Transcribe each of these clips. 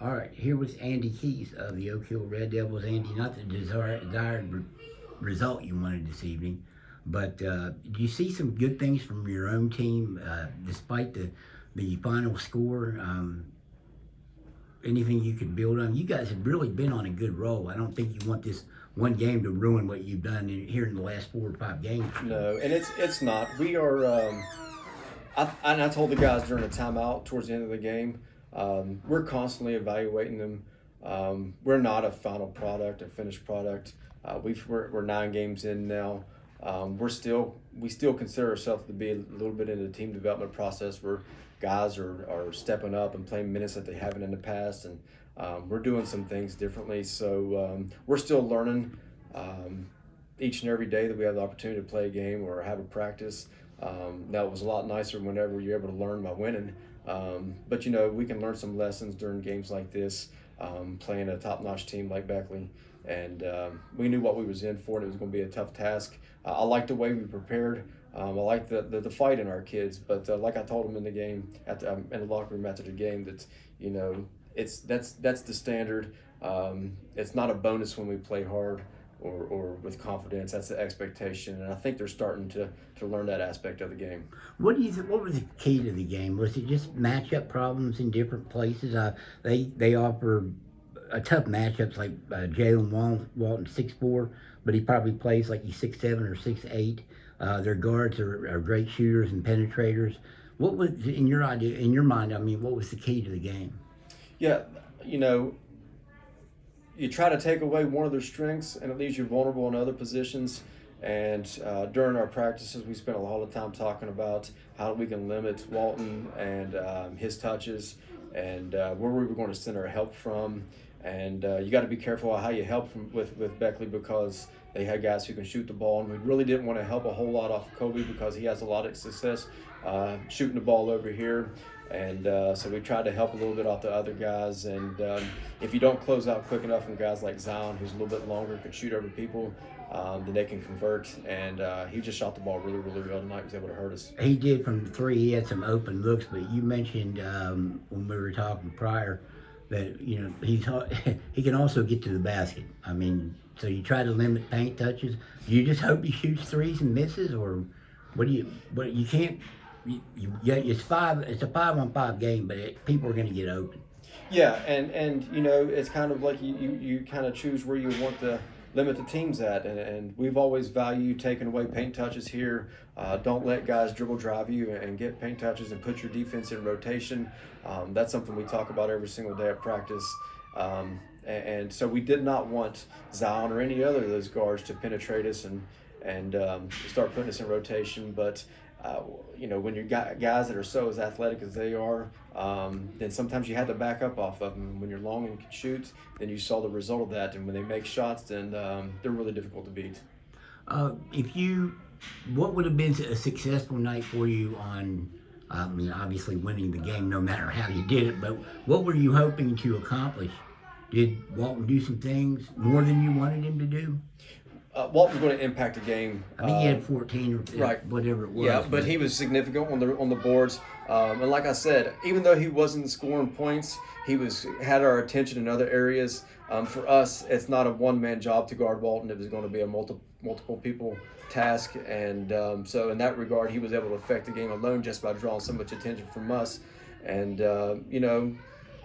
All right, here was Andy Kees of the Oak Hill Red Devils. Andy, not the desired result you wanted this evening, but do you see some good things from your own team despite the final score? Anything you could build on? You guys have really been on a good roll. I don't think you want this one game to ruin what you've done here in the last 4 or 5 games. No, and it's not. We are. I told the guys during the timeout towards the end of the game, we're constantly evaluating them. We're not a final product, a finished product. We're 9 games in now. We still consider ourselves to be a little bit in the team development process where guys are stepping up and playing minutes that they haven't in the past, and we're doing some things differently. So we're still learning each and every day that we have the opportunity to play a game or have a practice. Now it was a lot nicer whenever you're able to learn by winning. But we can learn some lessons during games like this, playing a top-notch team like Beckley, and we knew what we was in for, and it was going to be a tough task. I like the way we prepared. I like the fight in our kids, but like I told them in the game in the locker room after the game, that that's the standard. It's not a bonus when we play hard or with confidence. That's the expectation, and I think they're starting to learn that aspect of the game. What was the key to the game? Was it just matchup problems in different places? They offer a tough matchups like Jalen Walton 6'4", but he probably plays like he's 6'7" or 6'8". Their guards are great shooters and penetrators. What was in your mind? I mean, what was the key to the game? Yeah, you try to take away one of their strengths, and it leaves you vulnerable in other positions. And during our practices, we spent a lot of time talking about how we can limit Walton and his touches, and where we were going to send our help from. And you got to be careful how you help with Beckley, because they had guys who can shoot the ball, and we really didn't want to help a whole lot off of Kobe because he has a lot of success shooting the ball over here. And so we tried to help a little bit off the other guys. And if you don't close out quick enough from guys like Zion, who's a little bit longer, can shoot over people, then they can convert. And he just shot the ball really, really well tonight. He was able to hurt us. He did from 3. He had some open looks, but you mentioned when we were talking prior that he can also get to the basket. I mean, so you try to limit paint touches. Do you just hope he shoots threes and misses, or what do you can't? It's a 5-on-5 game, but people are going to get open. Yeah, and it's kind of like you kind of choose where you want to limit the teams at, and we've always valued taking away paint touches here. Don't let guys dribble drive you and get paint touches, and put your defense in rotation. That's something we talk about every single day at practice. And so we did not want Zion or any other of those guards to penetrate us and start putting us in rotation. But when you got guys that are so as athletic as they are, then sometimes you had to back up off of them. When you're long and can shoot, then you saw the result of that. And when they make shots, then they're really difficult to beat. What would have been a successful night for you on? I mean, obviously winning the game, no matter how you did it. But what were you hoping to accomplish? Did Walton do some things more than you wanted him to do? Walton's going to impact the game. I mean, he had 14 or right. Whatever it was. Yeah, but he was significant on the boards. And like I said, even though he wasn't scoring points, he had our attention in other areas. For us, it's not a one-man job to guard Walton. It was going to be a multiple people task. And so in that regard, he was able to affect the game alone just by drawing so much attention from us. And,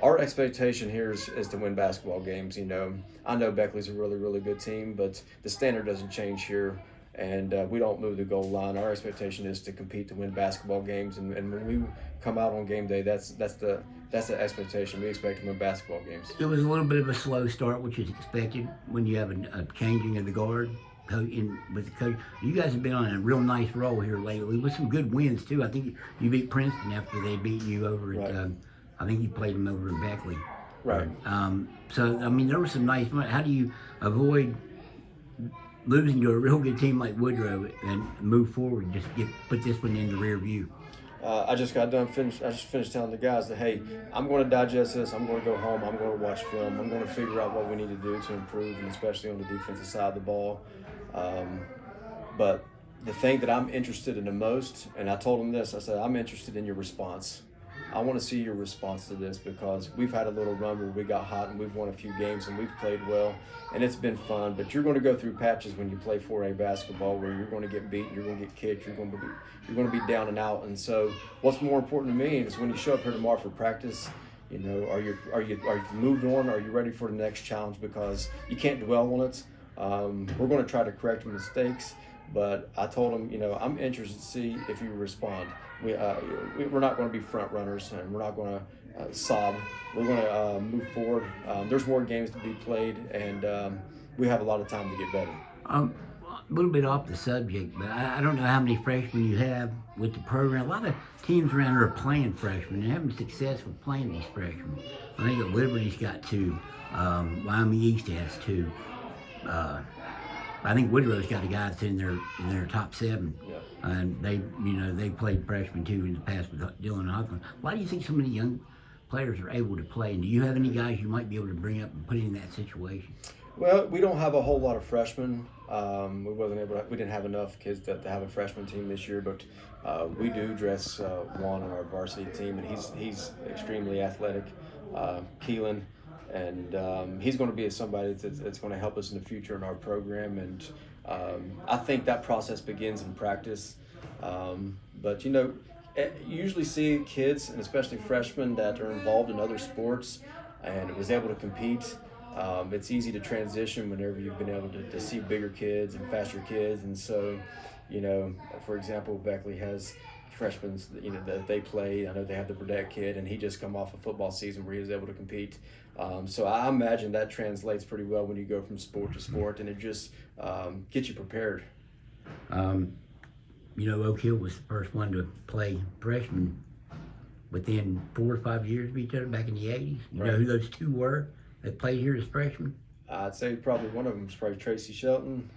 our expectation here is to win basketball games. I know Beckley's a really, really good team, but the standard doesn't change here, and we don't move the goal line. Our expectation is to compete to win basketball games, and when we come out on game day, that's the expectation. We expect to win basketball games. It was a little bit of a slow start, which is expected when you have a changing of the guard. With the coach, you guys have been on a real nice roll here lately with some good wins too. I think you beat Princeton after they beat you over at. Right. I think you played them over in Beckley. Right. So, I mean, there was some nice money. How do you avoid losing to a real good team like Woodrow and move forward, put this one in the rear view? I just finished telling the guys that, hey, I'm going to digest this. I'm going to go home. I'm going to watch film. I'm going to figure out what we need to do to improve, and especially on the defensive side of the ball. But the thing that I'm interested in the most, and I told them this, I said, I'm interested in your response. I want to see your response to this, because we've had a little run where we got hot and we've won a few games and we've played well and it's been fun. But you're going to go through patches when you play 4A basketball where you're going to get beat, you're going to get kicked, you're going to be down and out. And so, what's more important to me is when you show up here tomorrow for practice, you know, are you moved on? Are you ready for the next challenge? Because you can't dwell on it. We're going to try to correct mistakes, but I told him, you know, I'm interested to see if you respond. We're not going to be front runners, and we're not going to sob. We're going to move forward. There's more games to be played, and we have a lot of time to get better. A little bit off the subject, but I don't know how many freshmen you have with the program. A lot of teams around here are playing freshmen and having success with playing these freshmen. I think that Liberty's got 2. Wyoming East has 2. I think Woodrow's got a guy that's in their top 7. Yeah. And they played freshmen too in the past with Dylan Hoffman. Why do you think so many young players are able to play? And do you have any guys you might be able to bring up and put in that situation? Well, we don't have a whole lot of freshmen. We didn't have enough kids to have a freshman team this year, but we do dress one on our varsity team, and he's extremely athletic, Keelan, and he's going to be somebody that's going to help us in the future in our program. And I think that process begins in practice. But you know, you usually see kids, and especially freshmen, that are involved in other sports and was able to compete. It's easy to transition whenever you've been able to see bigger kids and faster kids. And so, you know, for example, Beckley has freshmen, you know, that they play. I know they have the Burdette kid, and he just come off a football season where he was able to compete. So I imagine that translates pretty well when you go from sport to sport, and it just gets you prepared. You know, Oak Hill was the first one to play freshmen within 4 or 5 years of each other back in the 80s. You know who those 2 were that played here as freshmen? I'd say probably one of them is probably Tracy Shelton.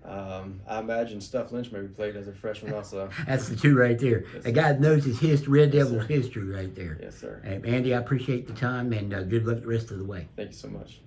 I imagine Stuff Lynch maybe played as a freshman also. That's the 2 right there. Yes, a guy knows his history, Red Devils history right there. Yes, sir. Andy, I appreciate the time, and good luck the rest of the way. Thank you so much.